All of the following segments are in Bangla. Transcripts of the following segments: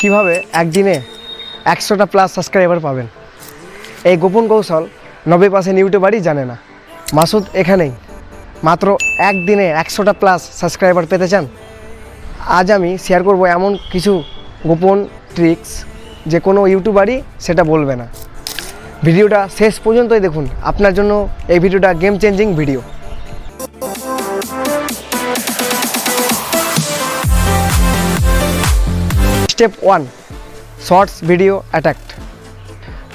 কিভাবে একদিনে 100টা প্লাস সাবস্ক্রাইবার পাবেন। এই গোপন কৌশল 90% ইউটিউবারই জানে না। মাসুদ এখানেই মাত্র একদিনে 100টা প্লাস সাবস্ক্রাইবার পেতে চান? আজ আমি শেয়ার করব এমন কিছু গোপন ট্রিক্স যে কোনো ইউটিউবারই সেটা বলবে না। ভিডিওটা শেষ পর্যন্তই দেখুন, আপনার জন্য এই ভিডিওটা game changing video. Step 1, shorts video attack.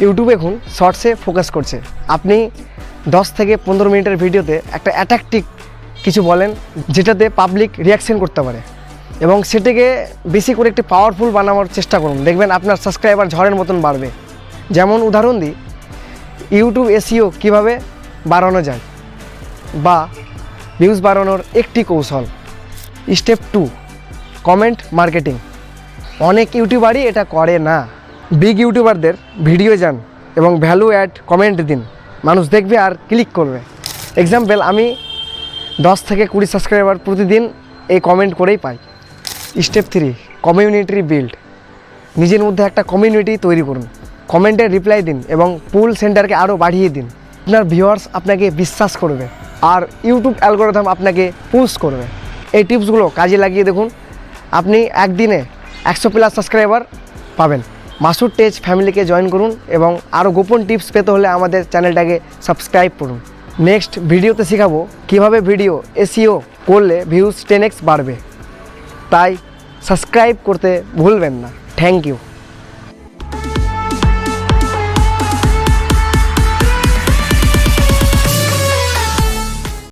YouTube এখন শর্টসে ফোকাস করছে। আপনি 10 থেকে 15 মিনিটের ভিডিওতে একটা অ্যাট্রাকটিভ কিছু বলেন যেটাতে পাবলিক রিয়াকশন করতে পারে এবং সেটাকে বেশি করে একটি পাওয়ারফুল বানানোর চেষ্টা করুন। দেখবেন আপনার সাবস্ক্রাইবার ঝড়ের মতন বাড়বে। যেমন উদাহরণ দিই, ইউটিউব এসইও কীভাবে বাড়ানো যায় বা ভিউজ বাড়ানোর একটি কৌশল। Step 2, comment marketing. অনেক ইউটিউবারই এটা করে না। বিগ ইউটিউবারদের ভিডিও যান এবং ভ্যালু অ্যাড কমেন্ট দিন, মানুষ দেখবে আর ক্লিক করবে। এক্সাম্পল, আমি 10 থেকে 20 সাবস্ক্রাইবার প্রতিদিন এই কমেন্ট করেই পাই। Step 3, community build. নিজের মধ্যে একটা কমিউনিটি তৈরি করুন, কমেন্টের রিপ্লাই দিন এবং পুল সেন্টারকে আরও বাড়িয়ে দিন। আপনার ভিউয়ার্স আপনাকে বিশ্বাস করবে আর ইউটিউব অ্যালগরিদম আপনাকে পুশ করবে। এই টিপসগুলো কাজে লাগিয়ে দেখুন, আপনি একদিনে 100 প্লাস সাবস্ক্রাইবার পাবেন। মাসুদ টেক ফ্যামিলিকে জয়েন করুন এবং আরও গোপন টিপস পেতে হলে আমাদের চ্যানেলটাকে সাবস্ক্রাইব করুন। নেক্সট ভিডিওতে শেখাবো কীভাবে ভিডিও এসইও করলে ভিউজ 10x বাড়বে। তাই সাবস্ক্রাইব করতে ভুলবেন না। Thank you.